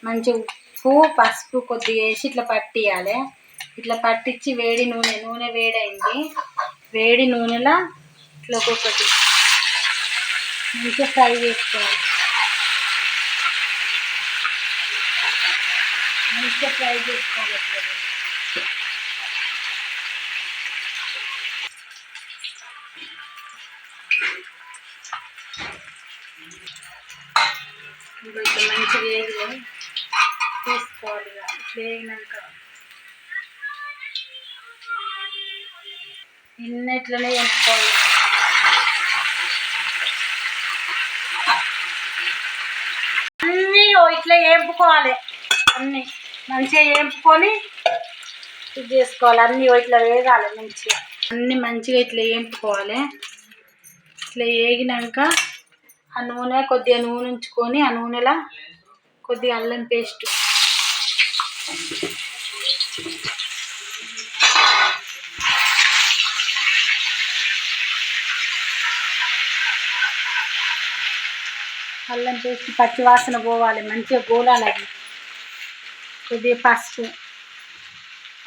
మంచి ఉప్పు పసుపు కొద్దిగా వేసి ఇట్లా పట్టియాలి. ఇట్లా పట్టించి వేడి నూనె వేడైంది. వేడి నూనెలో ఇట్లా ఒక్కొక్కటి మంచిగా ఫ్రై చేసుకోవాలి. మంచిగా ఫ్రై చేసుకోవాలి. ఇట్లా మంచిగా వేగి తీసుకోవాలి. ఇట్లా వేగినాక ఇట్లనే వేసుకోవాలి. అన్నీ ఇట్లా వేపుకోవాలి. అన్నీ మంచిగా వేపుకొని ఇది చేసుకోవాలి. అన్నీ ఇట్లా వేగాలి. మంచిగా అన్నీ మంచిగా ఇట్లా వేపుకోవాలి. ఇట్లా వేగినాక కొద్దిగా నూనె ఉంచుకొని ఆ నూనెలో కొద్దిగా అల్లం పేస్ట్, పచ్చివాసన పోవాలి. మంచిగా గోలాలి. అది కొద్దిగా పసుపు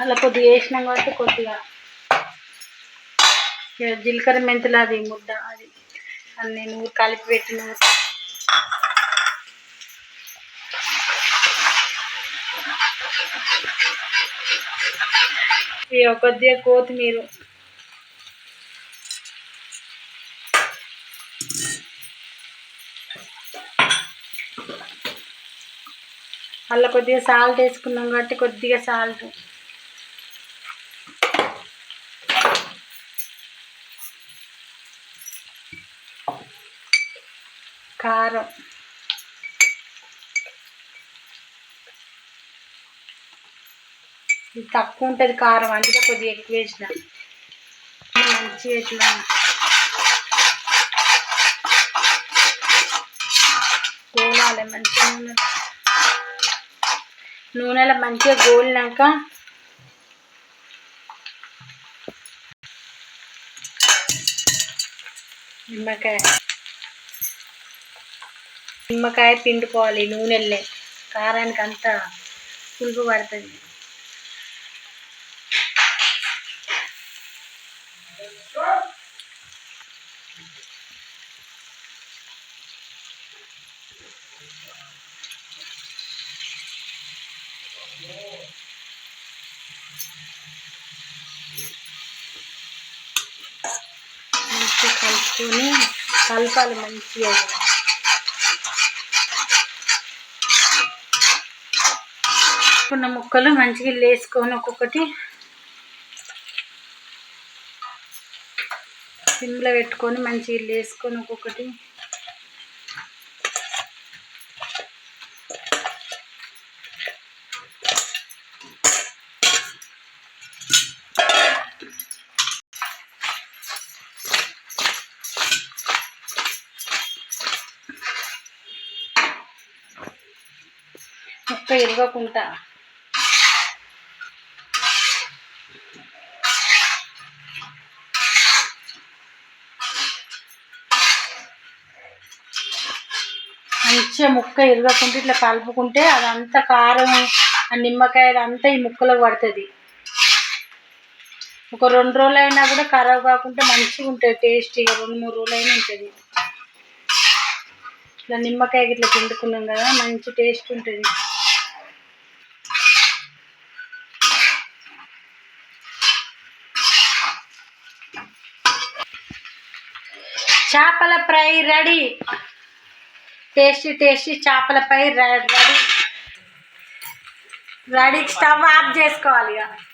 అలా కొద్దిగా వేసినాం కాబట్టి కొద్దిగా జీలకర్ర మెంతులు అది ముద్ద అది అన్నీ నూరు కలిపి పెట్టిన కొద్దిగా కొత్తిమీర, అలా కొద్దిగా సాల్ట్ వేసుకున్నాం కాబట్టి కొద్దిగా సాల్ట్, కారం, ఇది తక్కువ ఉంటుంది కారం, అందుకే కొద్దిగా ఎక్కువ వేసిన. మంచిగా ఇట్లా గోలాలి. మంచిగా నూనెలో మంచిగా గోలినాక నిమ్మకాయ పిండుకోవాలి. నూనెల్లే కారానికి అంతా పులుపు పడుతుంది. మంచిగా కలుపుకొని కలపాలి. మంచిగా ఉన్న ముక్కలు మంచిగా వేసుకొని ఒక్కొక్కటి సిమ్లో పెట్టుకొని మంచిగా వేసుకొని ఒక్కొక్కటి ముక్క ఇరగకుండా మంచిగా ముక్క ఇరగకుండా ఇట్లా కలుపుకుంటే అదంతా కారం ఆ నిమ్మకాయ అంతా ఈ ముక్కలకు పడుతుంది. ఒక 2 రోజులైనా కూడా ఖరాబ్ కాకుండా మంచిగా ఉంటుంది. టేస్టీగా 2-3 రోజులైనా ఉంటుంది. ఇట్లా నిమ్మకాయకి ఇట్లా పిండుకున్నాం కదా, మంచి టేస్ట్ ఉంటుంది. చేపల ఫ్రై రెడీ. టేస్టీ చేపల ఫ్రై రెడీ. స్టవ్ ఆఫ్ చేసుకోవాలి. ఇక